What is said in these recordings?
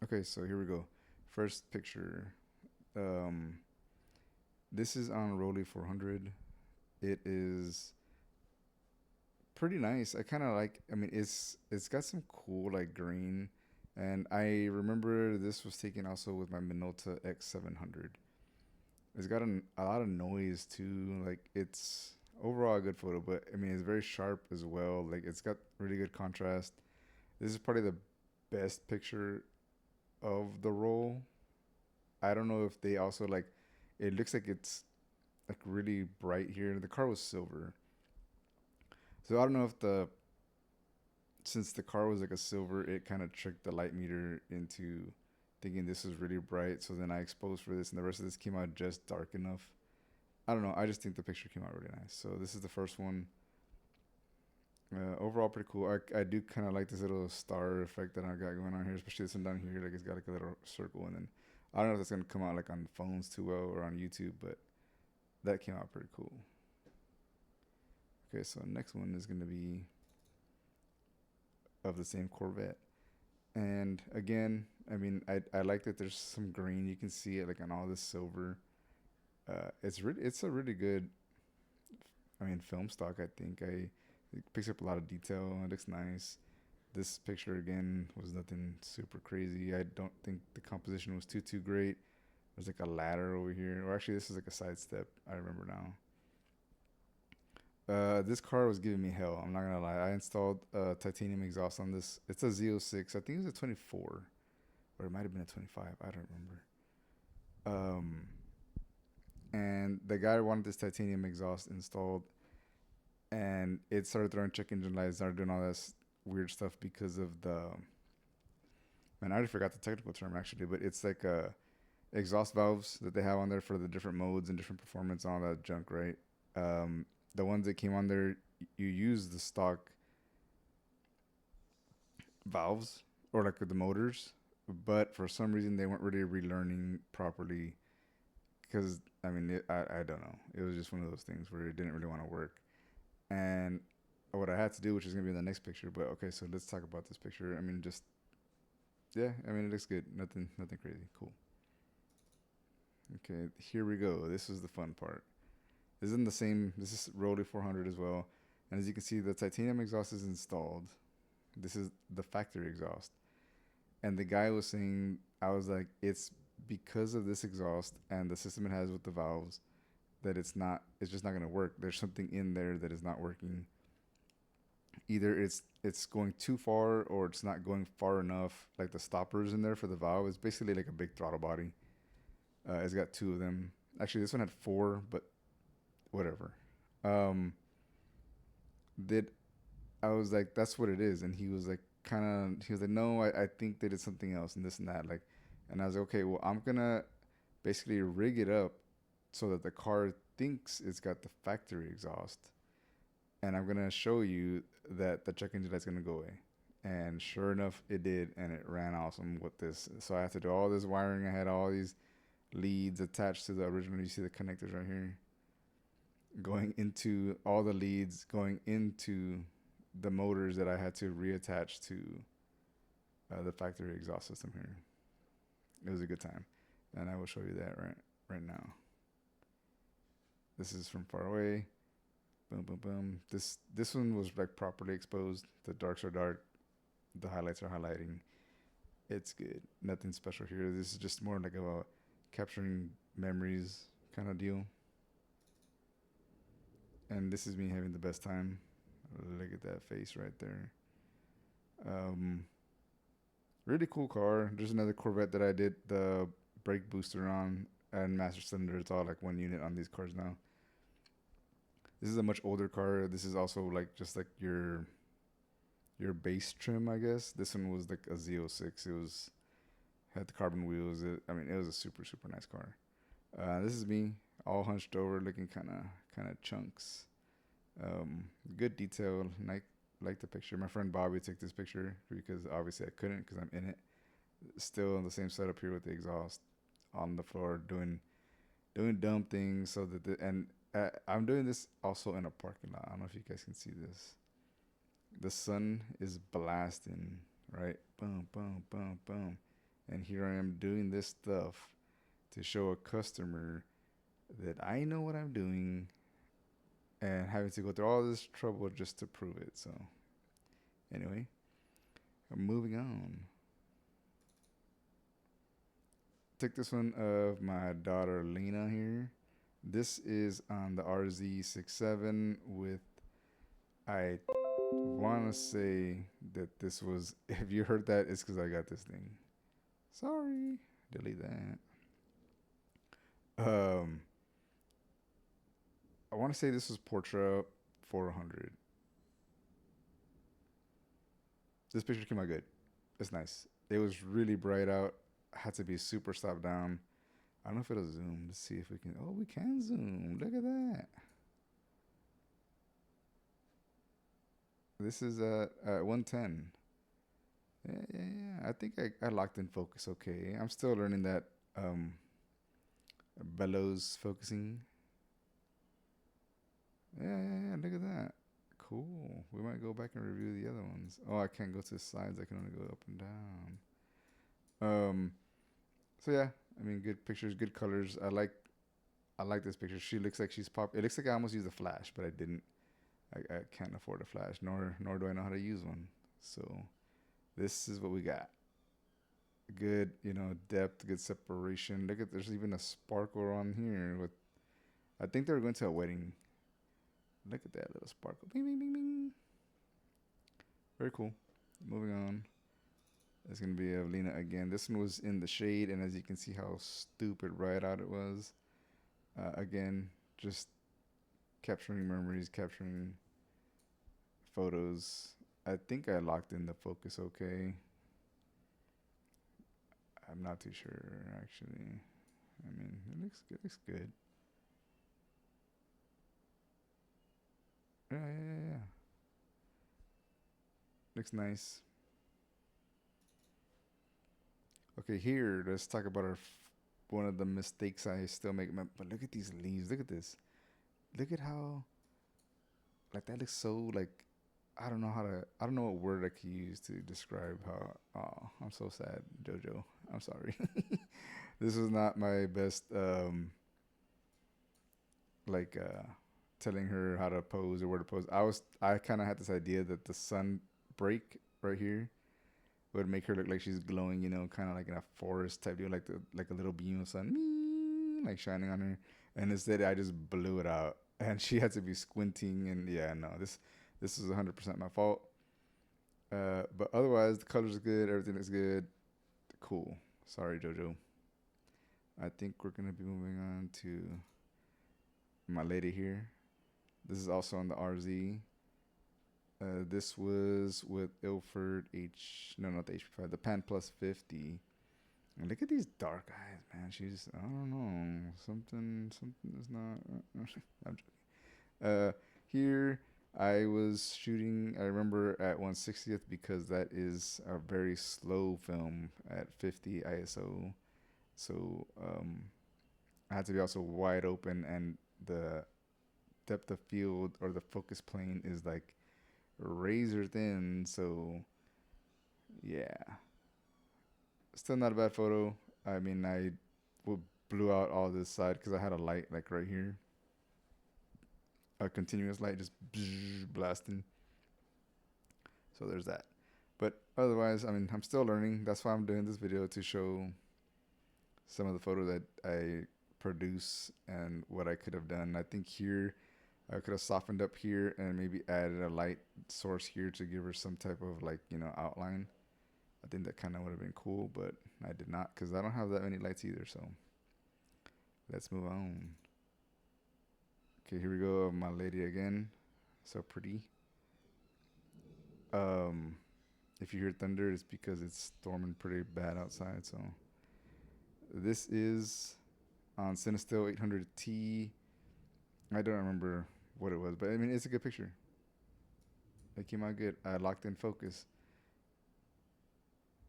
Okay, so here we go. First picture. Um, this is on Rolly 400. It is pretty nice. I kind of like. I mean, it's got some cool like green, and I remember this was taken also with my Minolta X700. It's got a lot of noise too. Like it's overall a good photo, but I mean it's very sharp as well. Like it's got really good contrast. This is probably the best picture of the roll. I don't know if they also like. It looks like it's like really bright here. The car was silver, so I don't know if the since the car was like a silver, it kind of tricked the light meter into thinking this was really bright. So then I exposed for this, and the rest of this came out just dark enough. I don't know. I just think the picture came out really nice. So this is the first one. Overall, pretty cool. I do kind of like this little star effect that I got going on here, especially this one down here. Like it's got like a little circle, and then I don't know if that's gonna come out like on phones too well or on YouTube, but that came out pretty cool. Okay, so next one is gonna be of the same Corvette, and again, I mean, I like that there's some green. You can see it like on all this silver. It's a really good. I mean, film stock. I think it picks up a lot of detail. It looks nice. This picture again was nothing super crazy. I don't think the composition was too great. There's like a ladder over here, or actually this is like a side step. I remember now. This car was giving me hell. I'm not gonna lie. I installed titanium exhaust on this. It's a Z06. I think it was a 24, or it might have been a 25. I don't remember. Um, and the guy wanted this titanium exhaust installed, and it started throwing check engine lights, started doing all this weird stuff because of the. Man, I already forgot the technical term actually, but it's like exhaust valves that they have on there for the different modes and different performance and all that junk, right? The ones that came on there, you use the stock valves or like the motors, but for some reason they weren't really relearning properly because I mean I don't know. It was just one of those things where it didn't really want to work, and what I had to do, which is gonna be in the next picture. But okay, so let's talk about this picture. I mean, just yeah, I mean it looks good. Nothing crazy. Cool. Okay, here we go. This is the fun part. This is in the same. This is Rode 400 as well, and as you can see, the titanium exhaust is installed. This is the factory exhaust, and the guy was saying, I was like, it's because of this exhaust and the system it has with the valves that it's not. It's just not gonna work. There's something in there that is not working. Either it's going too far or it's not going far enough. Like the stoppers in there for the valve is basically like a big throttle body. It's got two of them. Actually, this one had four, but whatever. Um, did I was like, that's what it is, and he was like, he was like, no, I think that it's something else and this and that, like, and I was like, okay, well, I'm gonna basically rig it up so that the car thinks it's got the factory exhaust, and I'm gonna show you that the check engine light's gonna go away. And sure enough, it did, and it ran awesome with this. So I had to do all this wiring. I had all these leads attached to the original. You see the connectors right here going into all the leads going into the motors that I had to reattach to the factory exhaust system here. It was a good time, and I will show you that right now. This is from far away. Boom, boom, boom. This one was like properly exposed. The darks are dark. The highlights are highlighting. It's good. Nothing special here. This is just more like a capturing memories kind of deal. And this is me having the best time. Look at that face right there. Um, Really cool car. There's another Corvette that I did the brake booster on and master cylinder. It's all like one unit on these cars now. This is a much older car. This is also like just like your base trim, I guess. This one was like a Z06. It was had the carbon wheels. I mean, it was a super nice car. This is me all hunched over, looking kind of chunks. Good detail. Like the picture. My friend Bobby took this picture because obviously I couldn't because I'm in it. Still in the same setup here with the exhaust on the floor doing dumb things so that I'm doing this also in a parking lot. I don't know if you guys can see this. The sun is blasting, right? Boom, boom, boom, boom. And here I am doing this stuff to show a customer that I know what I'm doing and having to go through all this trouble just to prove it. So, anyway, moving on. Took this one of my daughter Lena here. This is on the RZ67 with, I want to say that this was, if you heard that, it's because I got this thing. Sorry, delete that. I want to say this was Portra 400. This picture came out good. It's nice. It was really bright out. Had to be super stopped down. I don't know if it'll zoom. Let's see if we can. Oh, we can zoom. Look at that. This is at 110. Yeah. I think I locked in focus okay. I'm still learning that bellows focusing. Yeah. Look at that. Cool. We might go back and review the other ones. Oh, I can't go to the sides. I can only go up and down. So yeah, I mean, good pictures, good colors. I like this picture. She looks like she's pop. It looks like I almost used a flash, but I didn't. I can't afford a flash, nor do I know how to use one. So this is what we got. Good, depth, good separation. Look at, there's even a sparkle on here. With, I think they were going to a wedding. Look at that little sparkle. Bing, bing, bing, bing. Very cool. Moving on. It's going to be Lena again. This one was in the shade, and as you can see how stupid bright out it was. Again, just capturing memories, capturing photos. I think I locked in the focus okay. I'm not too sure, actually. I mean, it looks good. It looks good. Yeah. Looks nice. Okay, here, let's talk about one of the mistakes I still make. But look at these leaves. Look at this. Look at how, like, that looks so, like, I don't know what word I could use to describe how, oh, I'm so sad, JoJo. I'm sorry. This was not my best, like, telling her how to pose or where to pose. I kind of had this idea that the sun break right here would make her look like she's glowing, kind of like in a forest type deal, like a little beam of sun, like shining on her. And instead, I just blew it out, and she had to be squinting. And yeah, no, this is 100% my fault. But otherwise, the colors are good. Everything is good. Cool. Sorry, JoJo. I think we're gonna be moving on to my lady here. This is also on the RZ. This was with Ilford no, not the HP5, the Pan Plus 50. And look at these dark eyes, man. She's, I don't know, something is not. I'm joking. Here I was shooting. I remember at 1/60th because that is a very slow film at 50 ISO. So I had to be also wide open, and the depth of field or the focus plane is like razor thin. So yeah, still not a bad photo. I mean, I blew out all this side because I had a light like right here, a continuous light just blasting. So there's that. But otherwise, I mean, I'm still learning. That's why I'm doing this video, to show some of the photos that I produce and what I could have done. I think here I could have softened up here and maybe added a light source here to give her some type of, like, outline. I think that kind of would have been cool, but I did not because I don't have that many lights either. So let's move on. Okay, here we go. My lady again. So pretty. If you hear thunder, it's because it's storming pretty bad outside. So this is on Cinestill 800T. I don't remember what it was, but I mean, it's a good picture. It came out good. I locked in focus.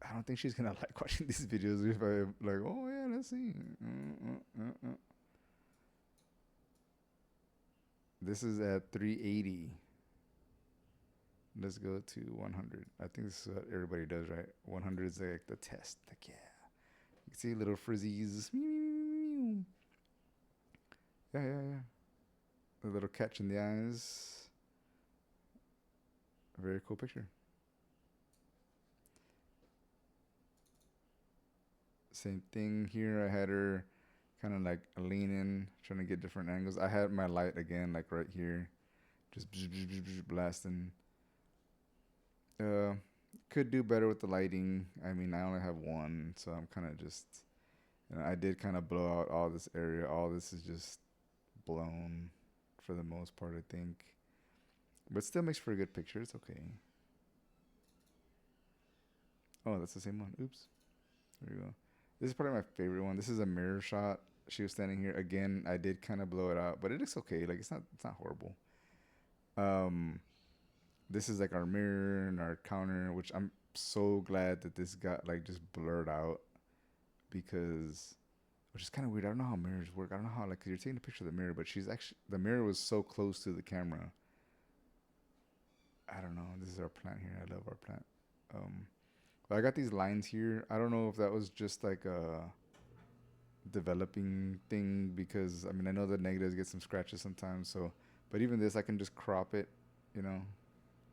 I don't think she's gonna like watching these videos if I'm like, oh yeah, let's see. This is at 380. Let's go to 100. I think this is what everybody does, right? 100 is like the test. Like, yeah. see little frizzies. Yeah, yeah, yeah. A little catch in the eyes. A very cool picture. Same thing here. I had her kind of like leaning, trying to get different angles. I had my light again, like right here, just blasting. Uh, could do better with the lighting. I mean, I only have one, so I'm kind of just, I did kind of blow out all this area. All this is just blown for the most part, I think. But still makes for a good picture. It's okay. Oh, that's the same one. Oops. There you go. This is probably my favorite one. This is a mirror shot. She was standing here again. I did kind of blow it out, but it looks okay. Like it's not horrible. Um, this is like our mirror and our counter, which I'm so glad that this got like just blurred out because, which is kind of weird. I don't know how mirrors work. I don't know how like, cause you're taking a picture of the mirror, but she's actually the mirror was so close to the camera. I don't know. This is our plant here. I love our plant. Um, but I got these lines here. I don't know if that was just like a developing thing because I mean I know the negatives get some scratches sometimes. So, but even this I can just crop it. You know,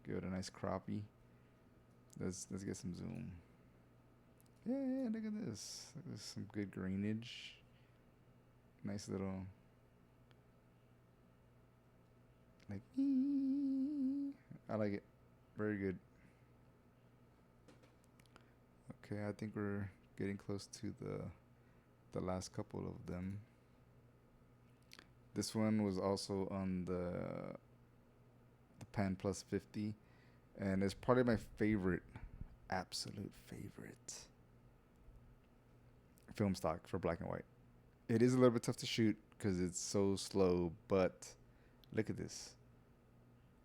give it a nice croppy. Let's get some zoom. Yeah, yeah. Look at this. There's some good greenage. Nice little like. I like it. Very good. Okay, I think we're getting close to the last couple of them. This one was also on the Pan Plus 50, and it's probably my favorite, absolute favorite film stock for black and white. It is a little bit tough to shoot because it's so slow, but look at this.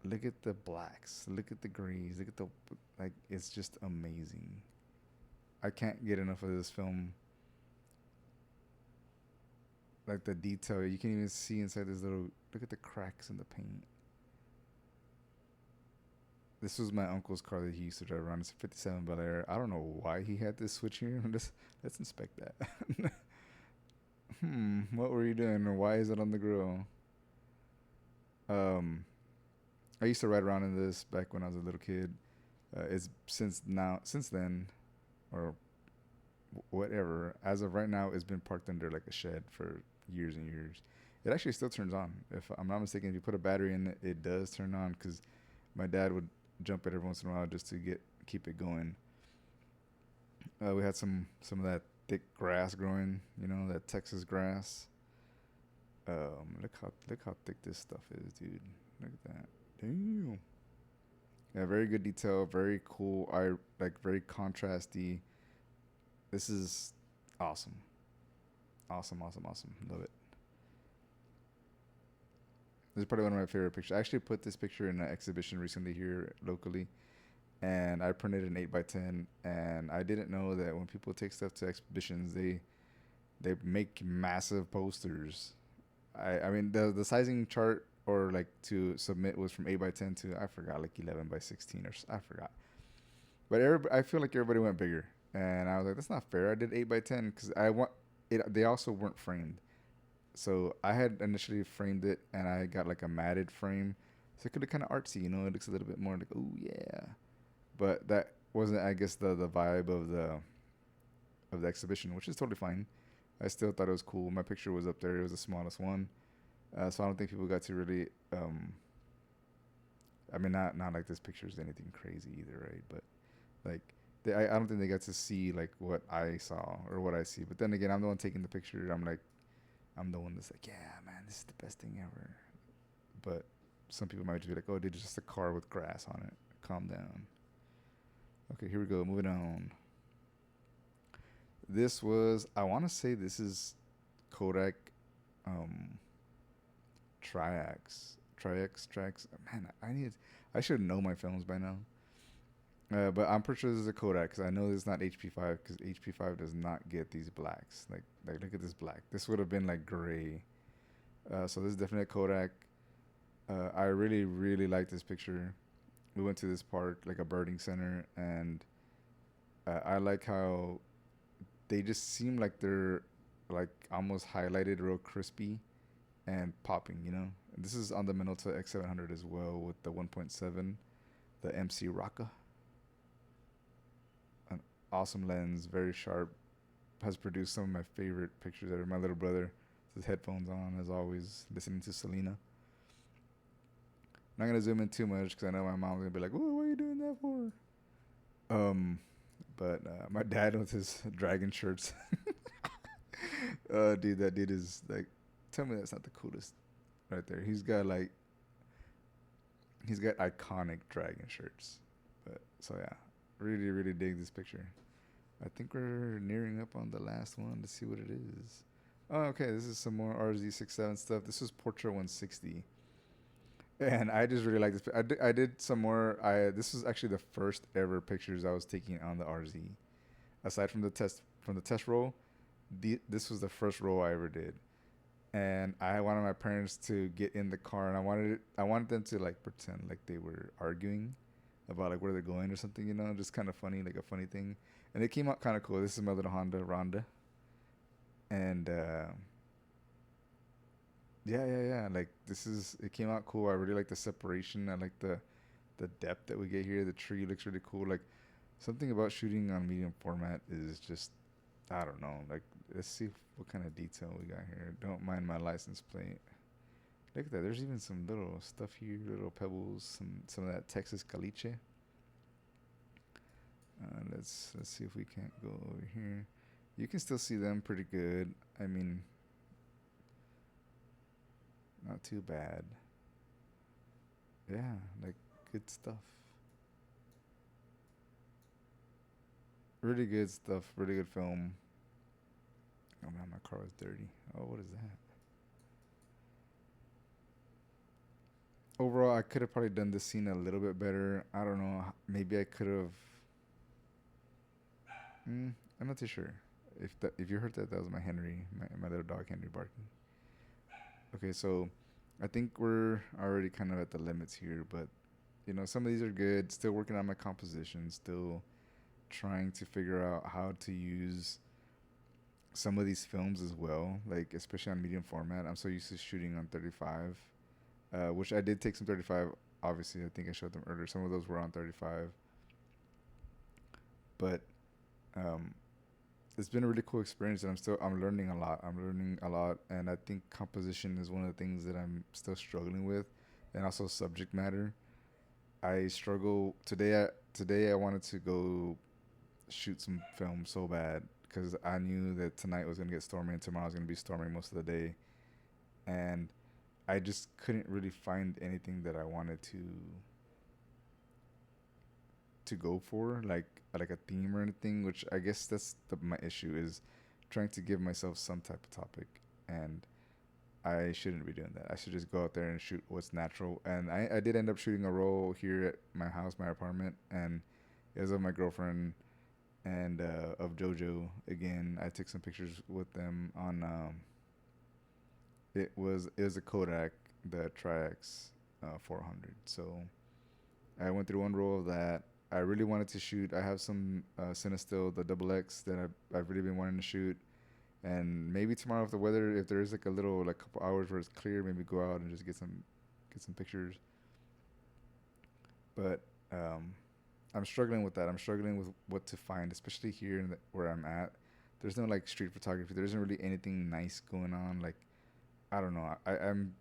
Look at the blacks. Look at the greys. Look at the like. It's just amazing. I can't get enough of this film. Like the detail, you can even see inside this little. Look at the cracks in the paint. This was my uncle's car that he used to drive around. It's a '57 Bel Air. I don't know why he had this switch here. Let's inspect that. What were you doing, or why is it on the grill? Um, I used to ride around in this back when I was a little kid. It's since then, or whatever. As of right now, it's been parked under like a shed for years and years. It actually still turns on. If I'm not mistaken, if you put a battery in it, it does turn on. Because my dad would jump it every once in a while just to keep it going. We had some of that thick grass growing, that Texas grass. Look how thick this stuff is, dude. Look at that. Damn. Yeah, very good detail, very cool. I like very contrasty. This is awesome. Awesome, awesome, awesome. Love it. This is probably one of my favorite pictures. I actually put this picture in an exhibition recently here locally, and I printed an 8x10. And I didn't know that when people take stuff to exhibitions, they make massive posters. I mean the sizing chart or like to submit was from 8x10 to I forgot like 11x16 I forgot. But I feel like everybody went bigger, and I was like, that's not fair. I did 8x10 because I want it. They also weren't framed, so I had initially framed it, and I got like a matted frame, so it could look kind of artsy. It looks a little bit more like oh yeah, but that wasn't I guess the vibe of the exhibition, which is totally fine. I still thought it was cool. My picture was up there. It was the smallest one, so I don't think people got to really. I mean, not like this picture is anything crazy either, right? But like, I don't think they got to see like what I saw or what I see. But then again, I'm the one taking the picture. I'm the one that's like, yeah, man, this is the best thing ever. But some people might just be like, oh, dude, it's just a car with grass on it. Calm down. Okay, here we go. Moving on. This was, I want to say this is Kodak um, Tri-X. Man, I should know my films by now. But I'm pretty sure this is a Kodak because I know this is not HP5 because HP5 does not get these blacks. Like look at this black. This would have been like gray. So this is definitely a Kodak. I really, really like this picture. We went to this park, like a birding center, and I like how they just seem like they're like almost highlighted, real crispy and popping. And this is on the Minolta X700 as well with the 1.7, the MC Rocca, an awesome lens, very sharp. Has produced some of my favorite pictures ever. My little brother, his headphones on as always, listening to Selena. I'm not gonna zoom in too much because I know my mom's gonna be like, "Oh, what are you doing that for?" Um, but my dad with his dragon shirts. Dude, that dude is like, tell me that's not the coolest, right there. He's got iconic dragon shirts. But so yeah, really really dig this picture. I think we're nearing up on the last one to see what it is. Oh, okay. This is some more RZ67 stuff. This is Portra 160. And I just really like this. I did some more. This was actually the first ever pictures I was taking on the RZ. Aside from the test roll, this was the first roll I ever did. And I wanted my parents to get in the car, and I wanted them to like pretend like they were arguing about like where they're going or something, just kind of funny, like a funny thing. And it came out kind of cool. This is my little Honda Ronda, and yeah. Like it came out cool. I really like the separation. I like the depth that we get here. The tree looks really cool. Like something about shooting on medium format is just, I don't know. Like let's see what kind of detail we got here. Don't mind my license plate. Look at that. There's even some little stuff here, little pebbles, some of that Texas caliche. Let's see if we can't go over here. You can still see them pretty good. I mean, not too bad. Yeah, like good stuff. Really good stuff. Really good film. Oh man, my car was dirty. Oh, what is that? Overall, I could have probably done this scene a little bit better. I don't know. Maybe I could have. I'm not too sure. If you heard that, that was my Henry, my little dog Henry barking. Okay, so I think we're already kind of at the limits here, but some of these are good. Still working on my composition. Still trying to figure out how to use some of these films as well, like especially on medium format. I'm so used to shooting on 35, which I did take some 35. Obviously, I think I showed them earlier. Some of those were on 35, but um, it's been a really cool experience, and I'm learning a lot. And I think composition is one of the things that I'm still struggling with, and also subject matter. I struggle today. Today I wanted to go shoot some film so bad because I knew that tonight was gonna get stormy and tomorrow was gonna be stormy most of the day, and I just couldn't really find anything that I wanted to go for, like a theme or anything. Which I guess that's my issue is trying to give myself some type of topic, and I shouldn't be doing that. I should just go out there and shoot what's natural. And I did end up shooting a roll here at my house, my apartment, and it was of my girlfriend and of JoJo. Again, I took some pictures with them on. It was a Kodak, the Tri-X 400. So I went through one roll of that. I really wanted to shoot. I have some Cinestill, the double X that I've really been wanting to shoot. And maybe tomorrow, if there is like a little like couple hours where it's clear, maybe go out and just get some pictures. But I'm struggling with that. I'm struggling with what to find, especially here where I'm at. There's no like street photography. There isn't really anything nice going on. Like I don't know. I'm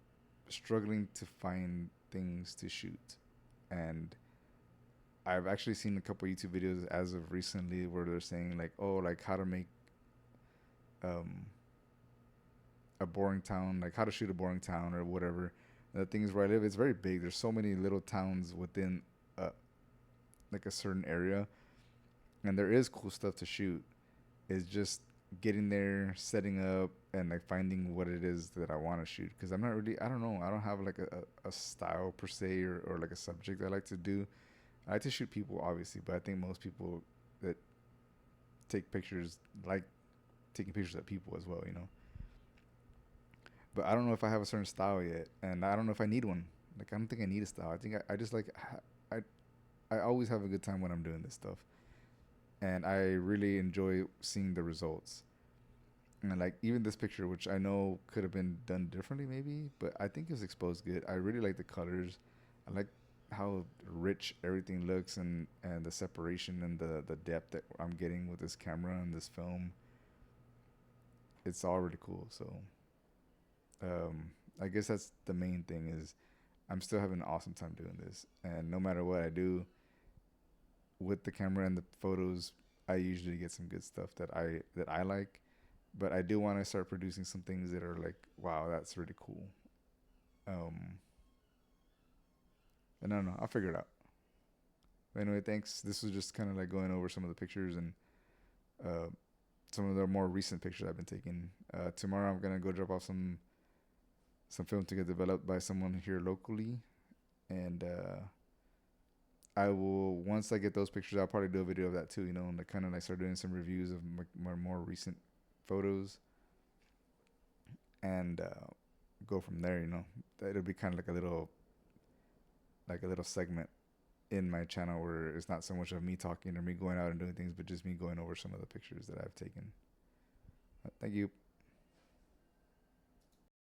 struggling to find things to shoot, and I've actually seen a couple YouTube videos as of recently where they're saying like, oh, like how to make um a boring town, like how to shoot a boring town or whatever. The things where I live, it's very big. There's so many little towns within like a certain area, and there is cool stuff to shoot. It's just getting there, setting up, and like finding what it is that I want to shoot. Because I'm not really, I don't know, I don't have like a style per se or like a subject I like to do. I like to shoot people, obviously, but I think most people that take pictures like taking pictures of people as well. But I don't know if I have a certain style yet, and I don't know if I need one. Like I don't think I need a style. I think I just like I always have a good time when I'm doing this stuff. and I really enjoy seeing the results. And like even this picture, which I know could have been done differently, maybe, but I think it's exposed good. I really like the colors. I like how rich everything looks, and the separation and the depth that I'm getting with this camera and this film. It's all really cool. So um, I guess that's the main thing is I'm still having an awesome time doing this, and no matter what I do with the camera and the photos, I usually get some good stuff that I like. But I do want to start producing some things that are like, wow, that's really cool. Um, and I don't know, I'll figure it out. But anyway, thanks. This was just kind of like going over some of the pictures and uh, some of the more recent pictures I've been taking. Tomorrow I'm gonna go drop off some film to get developed by someone here locally, and I will, once I get those pictures, I'll probably do a video of that too. You know, and like kind of like start doing some reviews of my more recent photos, and go from there. You know, it'll be kind of like a little segment in my channel where it's not so much of me talking or me going out and doing things, but just me going over some of the pictures that I've taken. Thank you.